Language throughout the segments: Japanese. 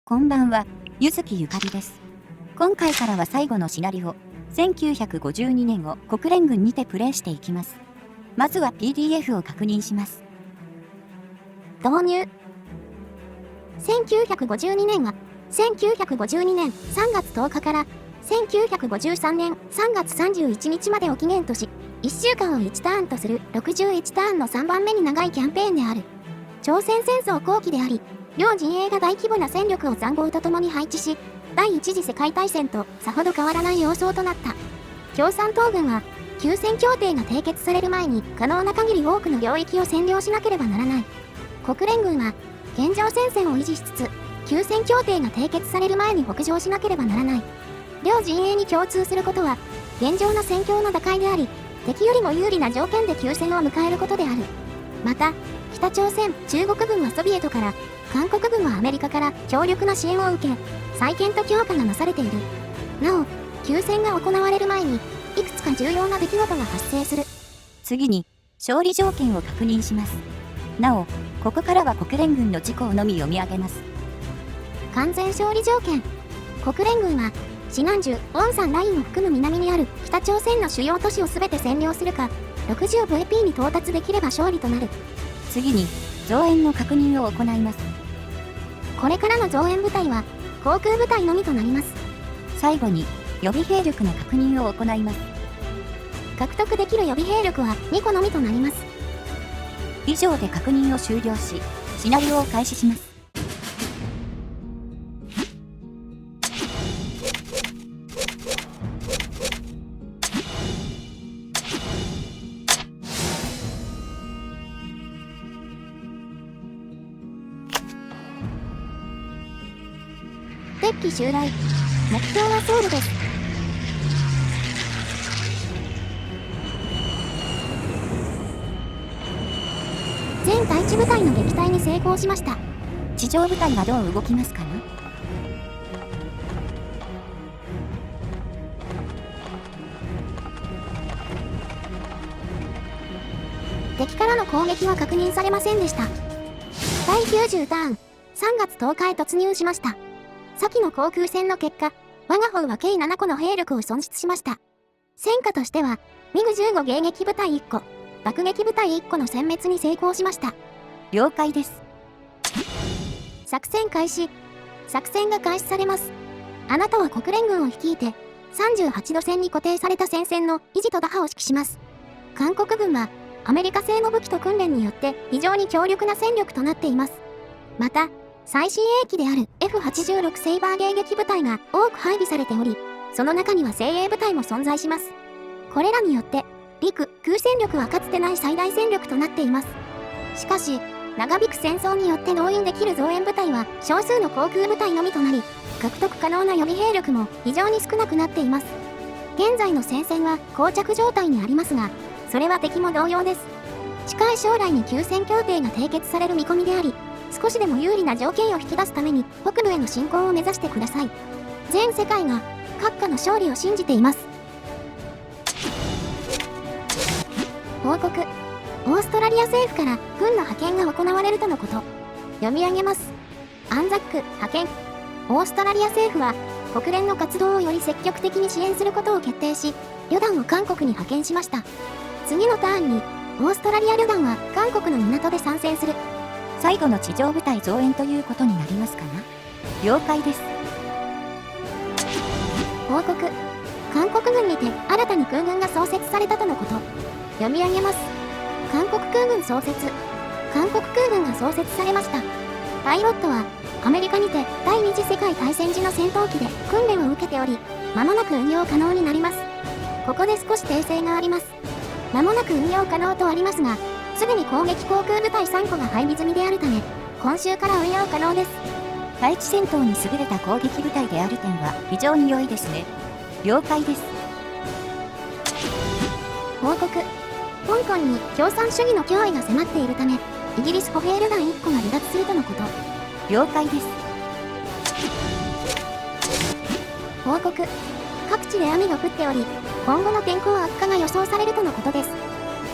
こんばんは、柚木ゆかりです。今回からは最後のシナリオ、1952年を国連軍にてプレイしていきます。まずは PDF を確認します。導入。1952年は、1952年3月10日から1953年3月31日までを期限とし、1週間を1ターンとする61ターンの3番目に長いキャンペーンである。朝鮮戦争後期であり、両陣営が大規模な戦力を塹壕とともに配置し、第一次世界大戦とさほど変わらない様相となった。共産党軍は、休戦協定が締結される前に可能な限り多くの領域を占領しなければならない。国連軍は、現状戦線を維持しつつ、休戦協定が締結される前に北上しなければならない。両陣営に共通することは、現状の戦況の打開であり、敵よりも有利な条件で休戦を迎えることである。また、北朝鮮、中国軍はソビエトから、韓国軍はアメリカから強力な支援を受け、再建と強化がなされている。なお、休戦が行われる前に、いくつか重要な出来事が発生する。次に、勝利条件を確認します。なお、ここからは国連軍の事項のみ読み上げます。完全勝利条件。国連軍は、シナンジュ、オンサンラインを含む南にある北朝鮮の主要都市をすべて占領するか、60VP に到達できれば勝利となる。次に、増援の確認を行います。これからの増援部隊は、航空部隊のみとなります。最後に、予備兵力の確認を行います。獲得できる予備兵力は2個のみとなります。以上で確認を終了し、シナリオを開始します。敵機襲来。目標はソウルです。全対地部隊の撃退に成功しました。地上部隊はどう動きますかな？敵からの攻撃は確認されませんでした。第90ターン、3月10日へ突入しました。先の航空戦の結果、我が方は計7個の兵力を損失しました。戦果としては、ミグ15迎撃部隊1個、爆撃部隊1個の殲滅に成功しました。了解です。作戦開始。作戦が開始されます。あなたは国連軍を率いて、38度線に固定された戦線の維持と打破を指揮します。韓国軍は、アメリカ製の武器と訓練によって非常に強力な戦力となっています。また、最新鋭機である F86 セイバー迎撃部隊が多く配備されており、その中には精鋭部隊も存在します。これらによって、陸・空戦力はかつてない最大戦力となっています。しかし、長引く戦争によって動員できる増援部隊は少数の航空部隊のみとなり、獲得可能な予備兵力も非常に少なくなっています。現在の戦線は膠着状態にありますが、それは敵も同様です。近い将来に休戦協定が締結される見込みであり、少しでも有利な条件を引き出すために北部への侵攻を目指してください。全世界が閣下の勝利を信じています。報告。オーストラリア政府から軍の派遣が行われるとのこと。読み上げます。アンザック派遣。オーストラリア政府は国連の活動をより積極的に支援することを決定し、旅団を韓国に派遣しました。次のターンにオーストラリア旅団は韓国の港で参戦する。最後の地上部隊増援ということになりますかな？了解です。報告。韓国軍にて新たに空軍が創設されたとのこと。読み上げます。韓国空軍創設。韓国空軍が創設されました。パイロットはアメリカにて第二次世界大戦時の戦闘機で訓練を受けており、間もなく運用可能になります。ここで少し訂正があります。間もなく運用可能とありますが、すでに攻撃航空部隊3個が配備済みであるため、今週から運用可能です。対地戦闘に優れた攻撃部隊である点は非常に良いですね。了解です。報告。香港に共産主義の脅威が迫っているため、イギリス歩兵旅団1個が離脱するとのこと。了解です。報告。各地で雨が降っており、今後の天候悪化が予想されるとのことです。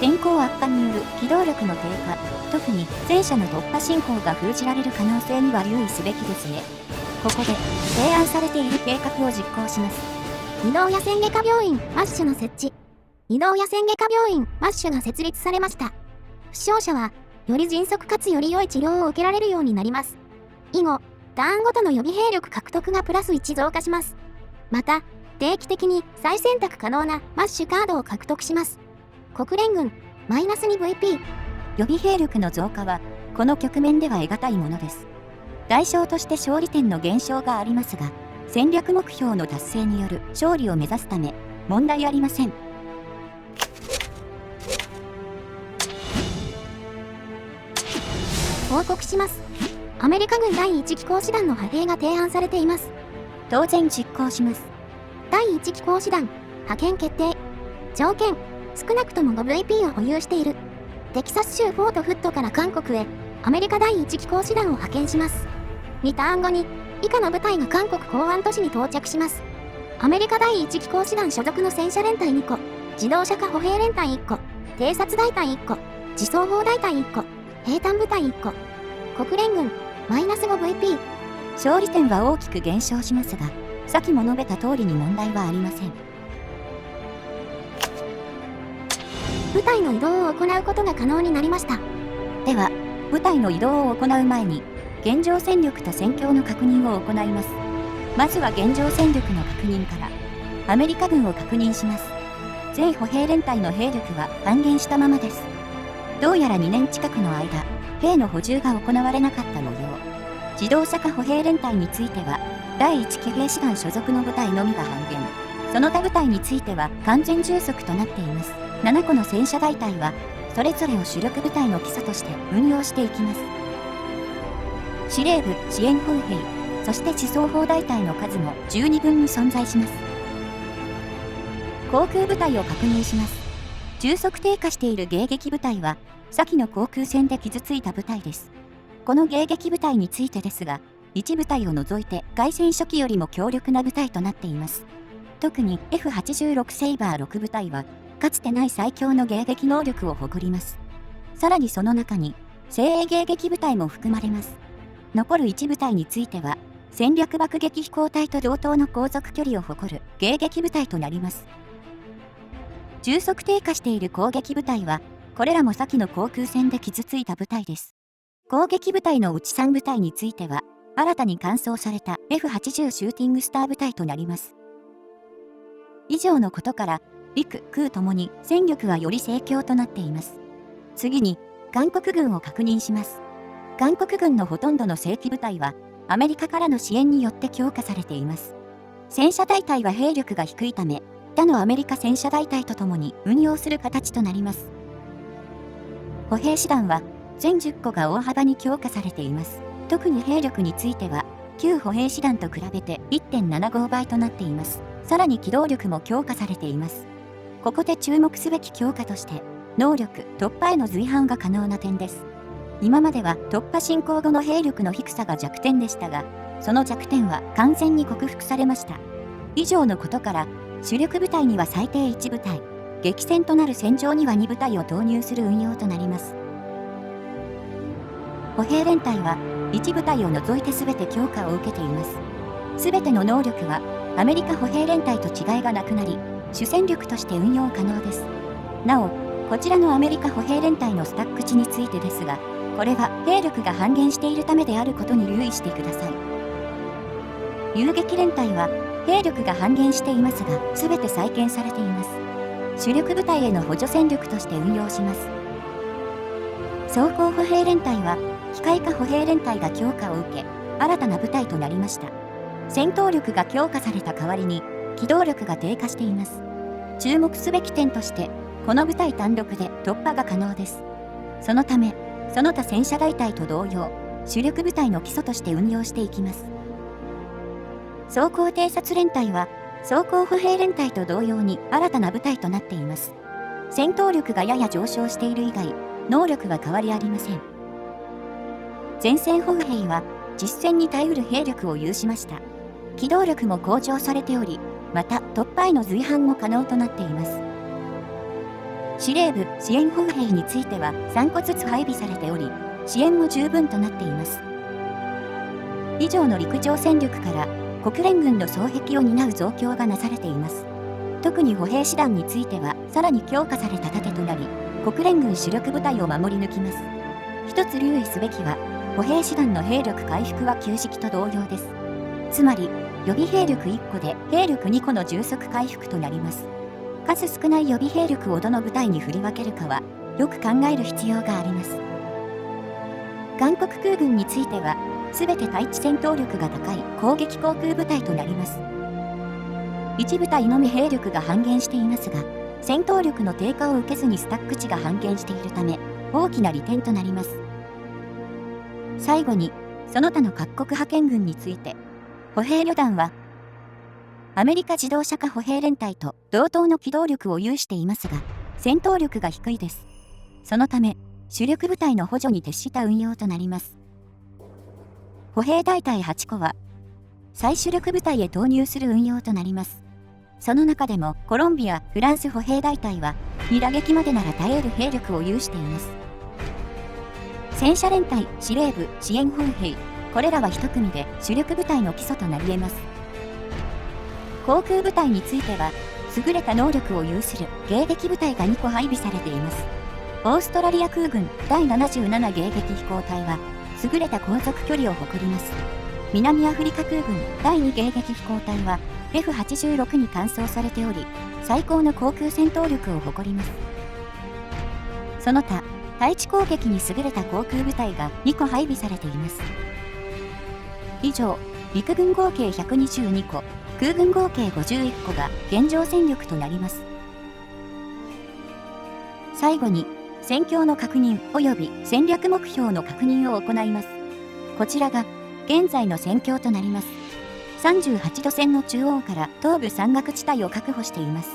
天候悪化による機動力の低下、特に戦車の突破進行が封じられる可能性には留意すべきですね。ここで提案されている計画を実行します。移動野戦外科病院マッシュの設置。移動野戦外科病院マッシュが設立されました。負傷者はより迅速かつより良い治療を受けられるようになります。以後、ターンごとの予備兵力獲得がプラス1増加します。また、定期的に再選択可能なマッシュカードを獲得します。国連軍-2VP。予備兵力の増加は、この局面では得難いものです。代償として勝利点の減少がありますが、戦略目標の達成による勝利を目指すため、問題ありません。報告します。アメリカ軍第1機甲師団の派兵が提案されています。当然実行します。第1機甲師団、派遣決定。条件、少なくとも 5VP を保有している。テキサス州フォートフットから韓国へ、アメリカ第1機甲師団を派遣します。2ターン後に、以下の部隊が韓国港湾都市に到着します。アメリカ第1機甲師団所属の戦車連隊2個、自動車化歩兵連隊1個、偵察大隊1個、自走砲大隊1個、兵隊部隊1個。国連軍、-5VP。勝利点は大きく減少しますが、先も述べた通りに問題はありません。部隊の移動を行うことが可能になりました。では、部隊の移動を行う前に、現状戦力と戦況の確認を行います。まずは現状戦力の確認から、アメリカ軍を確認します。全歩兵連隊の兵力は半減したままです。どうやら2年近くの間、兵の補充が行われなかった模様。自動車化歩兵連隊については、第1騎兵師団所属の部隊のみが半減。その他部隊については完全充足となっています。7個の戦車大隊は、それぞれを主力部隊の基礎として運用していきます。司令部、支援砲兵、そして自走砲大隊の数も十二分に存在します。航空部隊を確認します。充足低下している迎撃部隊は、先の航空戦で傷ついた部隊です。この迎撃部隊についてですが、一部隊を除いて開戦初期よりも強力な部隊となっています。特に F86 セイバー6部隊は、かつてない最強の迎撃能力を誇ります。さらにその中に、精鋭迎撃部隊も含まれます。残る一部隊については、戦略爆撃飛行隊と同等の航続距離を誇る迎撃部隊となります。充足低下している攻撃部隊は、これらも先の航空戦で傷ついた部隊です。攻撃部隊のうち3部隊については、新たに換装された F80 シューティングスター部隊となります。以上のことから、陸・空ともに戦力はより盛況となっています。次に、韓国軍を確認します。韓国軍のほとんどの正規部隊は、アメリカからの支援によって強化されています。戦車大隊は兵力が低いため、他のアメリカ戦車大隊とともに運用する形となります。歩兵師団は、全10個が大幅に強化されています。特に兵力については、旧歩兵師団と比べて 1.75 倍となっています。さらに機動力も強化されています。ここで注目すべき強化として、能力、突破への随伴が可能な点です。今までは突破進行後の兵力の低さが弱点でしたが、その弱点は完全に克服されました。以上のことから、主力部隊には最低1部隊、激戦となる戦場には2部隊を投入する運用となります。歩兵連隊は、1部隊を除いて全て強化を受けています。全ての能力は、アメリカ歩兵連隊と違いがなくなり、主戦力として運用可能です。なお、こちらのアメリカ歩兵連隊のスタック値についてですが、これは兵力が半減しているためであることに留意してください。遊撃連隊は、兵力が半減していますが、全て再建されています。主力部隊への補助戦力として運用します。装甲歩兵連隊は、機械化歩兵連隊が強化を受け、新たな部隊となりました。戦闘力が強化された代わりに、機動力が低下しています。注目すべき点として、この部隊単独で突破が可能です。そのため、その他戦車大隊と同様、主力部隊の基礎として運用していきます。装甲偵察連隊は、装甲歩兵連隊と同様に新たな部隊となっています。戦闘力がやや上昇している以外、能力は変わりありません。前線歩兵は、実戦に耐えうる兵力を有しました。機動力も向上されており、また突破への随伴も可能となっています。司令部、支援歩兵については3個ずつ配備されており、支援も十分となっています。以上の陸上戦力から国連軍の双璧を担う増強がなされています。特に歩兵師団についてはさらに強化された盾となり、国連軍主力部隊を守り抜きます。一つ留意すべきは、歩兵師団の兵力回復は旧式と同様です。つまり、予備兵力1個で兵力2個の充足回復となります。数少ない予備兵力をどの部隊に振り分けるかは、よく考える必要があります。韓国空軍については、すべて対地戦闘力が高い攻撃航空部隊となります。一部隊のみ兵力が半減していますが、戦闘力の低下を受けずにスタック値が半減しているため、大きな利点となります。最後に、その他の各国派遣軍について、歩兵旅団は、アメリカ自動車化歩兵連隊と同等の機動力を有していますが、戦闘力が低いです。そのため、主力部隊の補助に徹した運用となります。歩兵大隊8個は、再主力部隊へ投入する運用となります。その中でもコロンビア・フランス歩兵大隊は、2打撃までなら耐える兵力を有しています。戦車連隊、司令部、支援砲兵、これらは一組で主力部隊の基礎となり得ます。航空部隊については、優れた能力を有する迎撃部隊が2個配備されています。オーストラリア空軍第77迎撃飛行隊は、優れた航続距離を誇ります。南アフリカ空軍第2迎撃飛行隊は、F86 に換装されており、最高の航空戦闘力を誇ります。その他、対地攻撃に優れた航空部隊が2個配備されています。以上、陸軍合計122個、空軍合計51個が現状戦力となります。最後に、戦況の確認及び戦略目標の確認を行います。こちらが、現在の戦況となります。38度線の中央から東部山岳地帯を確保しています。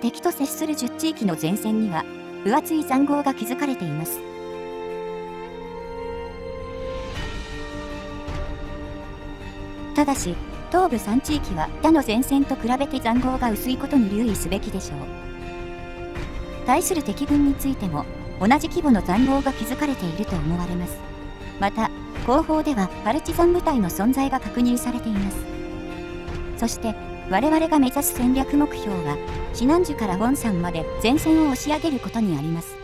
敵と接する10地域の前線には、分厚い塹壕が築かれています。ただし、東部3地域は他の前線と比べて塹壕が薄いことに留意すべきでしょう。対する敵軍についても、同じ規模の塹壕が築かれていると思われます。また、後方ではパルチザン部隊の存在が確認されています。そして、我々が目指す戦略目標は、シナンジュからウォンサンまで前線を押し上げることにあります。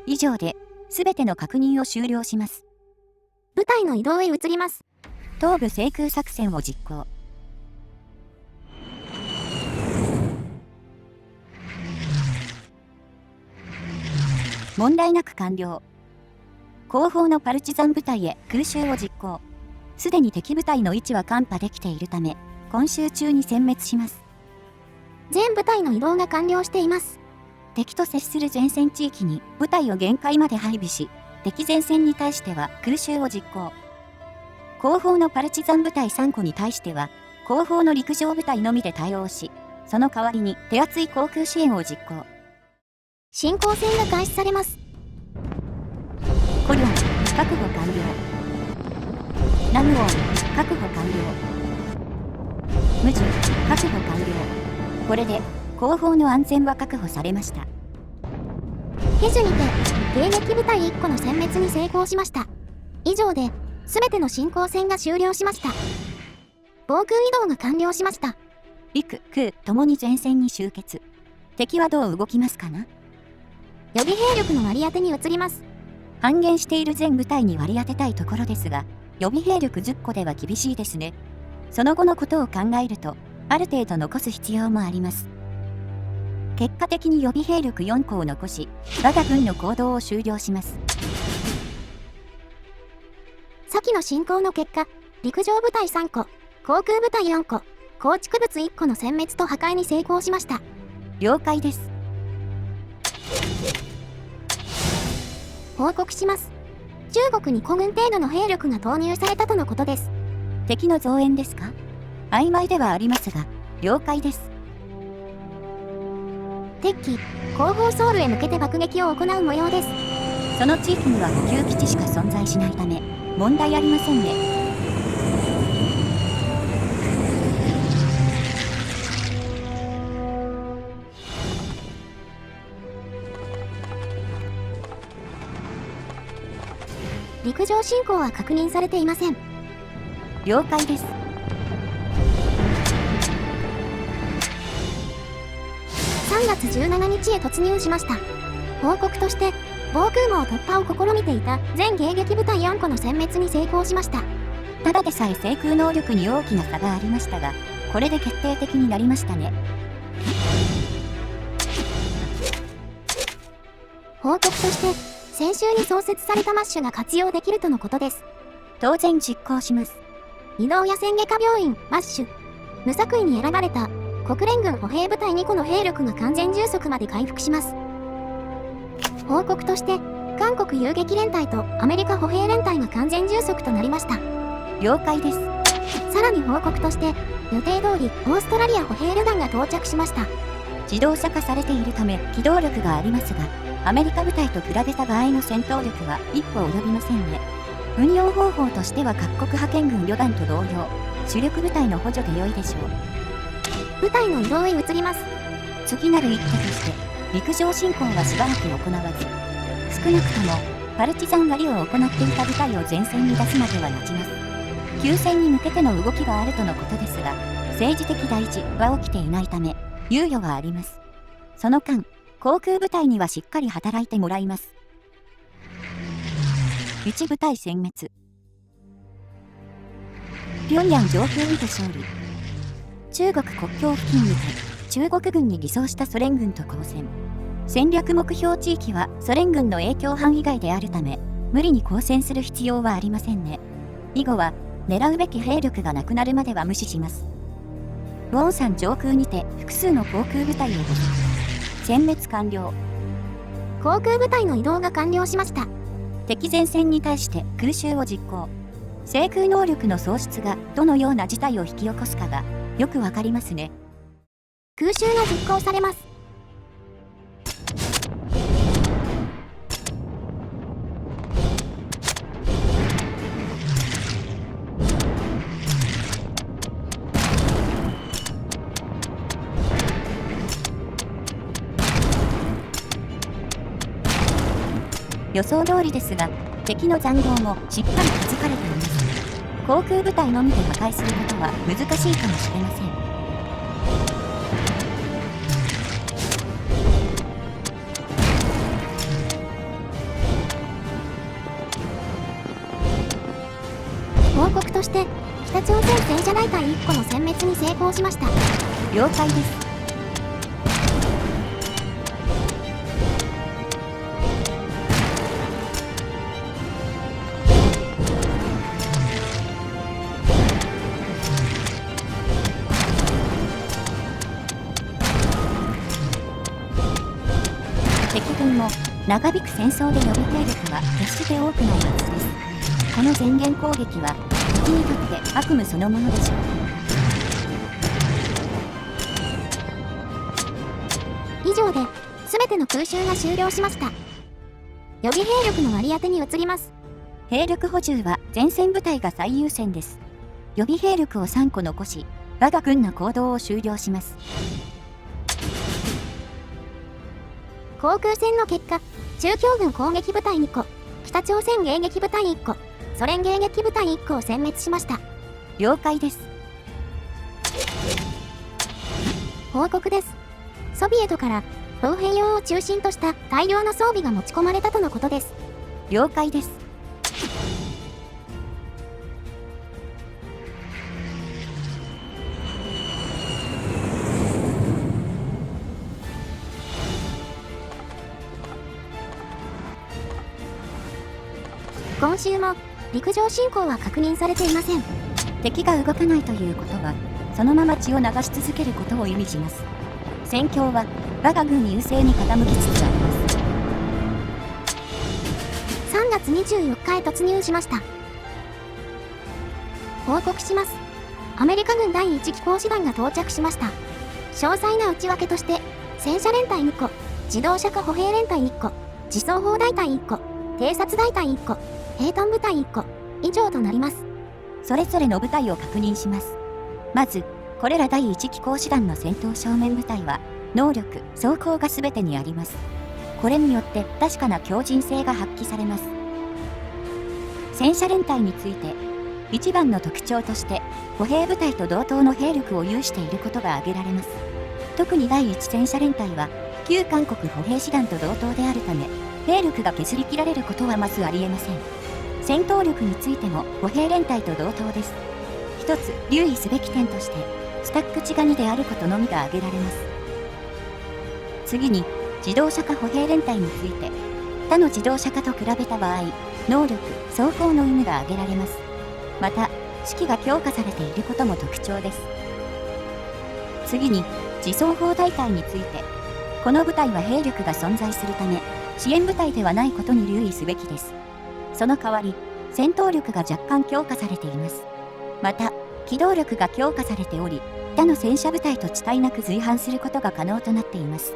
以上で、すべての確認を終了します。部隊の移動へ移ります。東部制空作戦を実行。問題なく完了。後方のパルチザン部隊へ空襲を実行。すでに敵部隊の位置は看破できているため、今週中に殲滅します。全部隊の移動が完了しています。敵と接する前線地域に部隊を限界まで配備し、敵前線に対しては空襲を実行。後方のパルチザン部隊3個に対しては、後方の陸上部隊のみで対応し、その代わりに手厚い航空支援を実行。進行戦が開始されます。コリョン、確保完了。ナムオン、確保完了。ムジュ、確保完了。これで、後方の安全は確保されました。ヘジュにて、迎撃部隊1個の殲滅に成功しました。以上で、すべての進行戦が終了しました。防空移動が完了しました。陸、空、ともに前線に集結。敵はどう動きますかな？予備兵力の割り当てに移ります。半減している全部隊に割り当てたいところですが、予備兵力10個では厳しいですね。その後のことを考えると、ある程度残す必要もあります。結果的に予備兵力4個を残し、我が軍の行動を終了します。先の進行の結果、陸上部隊3個、航空部隊4個、構築物1個の殲滅と破壊に成功しました。了解です。報告します。中国に古軍程度の兵力が投入されたとのことです。敵の増援ですか？曖昧ではありますが、了解です。敵機、後方ソウルへ向けて爆撃を行う模様です。その地域には補給基地しか存在しないため、問題ありませんね。陸上上侵攻は確認されていません。了解です。3月17日へ突入しました。報告として、防空網突破を試みていた全迎撃部隊4個の殲滅に成功しました。ただでさえ制空能力に大きな差がありましたが、これで決定的になりましたね。報告として、先週に創設されたマッシュが活用できるとのことです。当然実行します。移動野戦外科病院マッシュ。無作為に選ばれた国連軍歩兵部隊2個の兵力が完全充足まで回復します。報告として、韓国遊撃連隊とアメリカ歩兵連隊が完全充足となりました。了解です。さらに報告として、予定通りオーストラリア歩兵旅団が到着しました。自動車化されているため機動力がありますが、アメリカ部隊と比べた場合の戦闘力は一歩及びませんね。運用方法としては各国派遣軍旅団と同様、主力部隊の補助で良いでしょう。部隊の移動へ移ります。次なる一手として陸上侵攻はしばらく行わず、少なくともパルチザン狩りを行っていた部隊を前線に出すまでは待ちます。休戦に向けての動きがあるとのことですが、政治的大事は起きていないため猶予があります。その間、航空部隊にはしっかり働いてもらいます。1部隊殲滅。平壌上空にて勝利。中国国境付近にて中国軍に偽装したソ連軍と交戦。戦略目標地域はソ連軍の影響範囲外であるため、無理に交戦する必要はありませんね。以後は狙うべき兵力がなくなるまでは無視します。ウォンサン上空にて複数の航空部隊を捕捉。殲滅完了。航空部隊の移動が完了しました。敵前線に対して空襲を実行。制空能力の喪失がどのような事態を引き起こすかがよくわかりますね。空襲が実行されます。予想通りですが、敵の塹壕もしっかり築かれています。航空部隊のみで破壊することは難しいかもしれません。報告として、北朝鮮戦車大隊1個の殲滅に成功しました。了解です。敵軍も長引く戦争で予備兵力は決して多くないはずです。この前言攻撃は敵にとって悪夢そのものでしょう。以上で全ての空襲が終了しました。予備兵力の割り当てに移ります。兵力補充は前線部隊が最優先です。予備兵力を3個残し、我が軍の行動を終了します。航空戦の結果、中共軍攻撃部隊2個、北朝鮮迎撃部隊1個、ソ連迎撃部隊1個を殲滅しました。了解です。報告です。ソビエトから砲兵用を中心とした大量の装備が持ち込まれたとのことです。了解です。今週も陸上侵攻は確認されていません。敵が動かないということは、そのまま血を流し続けることを意味します。戦況は我が軍優勢に傾きつつあります。3月24日へ突入しました。報告します。アメリカ軍第1機甲師団が到着しました。詳細な内訳として、戦車連隊2個、自動車化歩兵連隊1個、自走砲大隊1個、偵察大隊1個、兵団部隊1個、以上となります。それぞれの部隊を確認します。まず、これら第1機甲師団の戦闘正面部隊は、能力、装甲が全てにあります。これによって確かな強靭性が発揮されます。戦車連隊について、一番の特徴として、歩兵部隊と同等の兵力を有していることが挙げられます。特に第1戦車連隊は、旧韓国歩兵師団と同等であるため、兵力が削り切られることはまずありえません。戦闘力についても歩兵連隊と同等です。一つ留意すべき点として、スタック値が2であることのみが挙げられます。次に、自動車化歩兵連隊について、他の自動車化と比べた場合、能力、装甲の有無が挙げられます。また、士気が強化されていることも特徴です。次に、自走砲大隊について、この部隊は兵力が存在するため、支援部隊ではないことに留意すべきです。その代わり、戦闘力が若干強化されています。また、機動力が強化されており、他の戦車部隊と遅滞なく随伴することが可能となっています。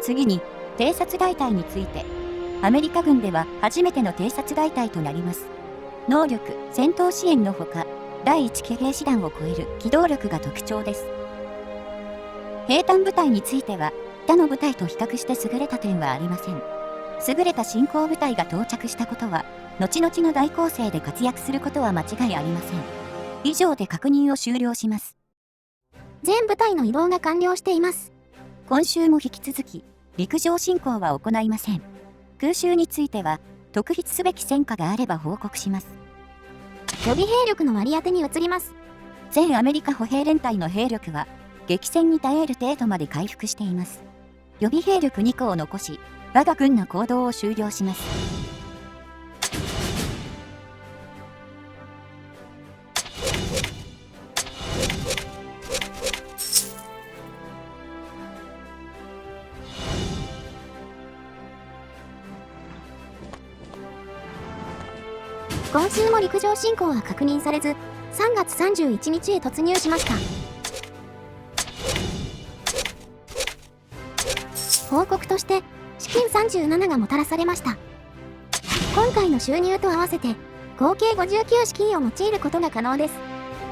次に、偵察大隊について、アメリカ軍では初めての偵察大隊となります。能力、戦闘支援のほか、第1騎兵師団を超える機動力が特徴です。兵隊部隊については、他の部隊と比較して優れた点はありません。優れた進行部隊が到着したことは、後々の大攻勢で活躍することは間違いありません。以上で確認を終了します。全部隊の移動が完了しています。今週も引き続き、陸上侵攻は行いません。空襲については、特筆すべき戦果があれば報告します。予備兵力の割り当てに移ります。全アメリカ歩兵連隊の兵力は、激戦に耐える程度まで回復しています。予備兵力2個を残し、我が軍の行動を終了します。今週も陸上侵攻は確認されず、3月31日へ突入しました。報告として、資金37がもたらされました。今回の収入と合わせて、合計59資金を用いることが可能です。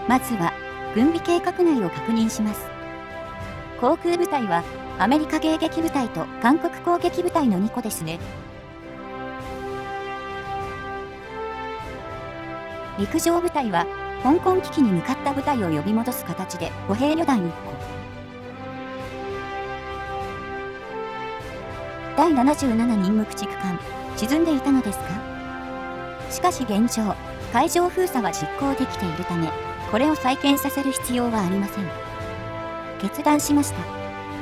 まずは、軍備計画内を確認します。航空部隊は、アメリカ迎撃部隊と韓国攻撃部隊の2個ですね。陸上部隊は、香港危機に向かった部隊を呼び戻す形で歩兵旅団1個。第77任務駆逐艦、沈んでいたのですか？しかし現状、海上封鎖は実行できているため、これを再建させる必要はありません。決断しました。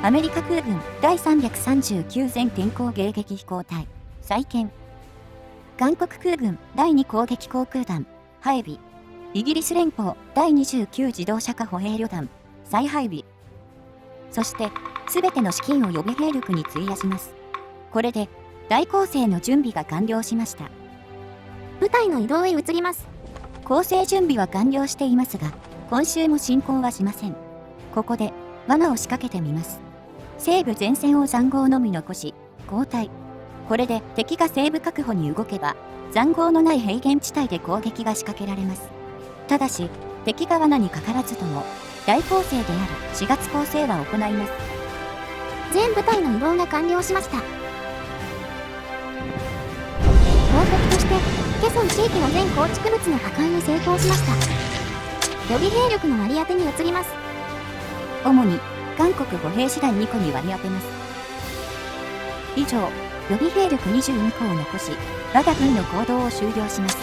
アメリカ空軍第339全天候迎撃飛行隊、再建。韓国空軍第2攻撃航空団、配備。イギリス連邦第29自動車化歩兵旅団、再配備。そして、すべての資金を予備兵力に費やします。これで、大攻勢の準備が完了しました。部隊の移動へ移ります。攻勢準備は完了していますが、今週も進行はしません。ここで、罠を仕掛けてみます。西部前線を塹壕のみ残し、後退。これで敵が西部確保に動けば、塹壕のない平原地帯で攻撃が仕掛けられます。ただし、敵が罠にかからずとも、大攻勢である4月攻勢は行います。全部隊の移動が完了しました。報告として、ケソン地域の全構築物の破壊に成功しました。予備兵力の割り当てに移ります。主に、韓国歩兵師団2個に割り当てます。以上、予備兵力22個を残し、我が軍の行動を終了します。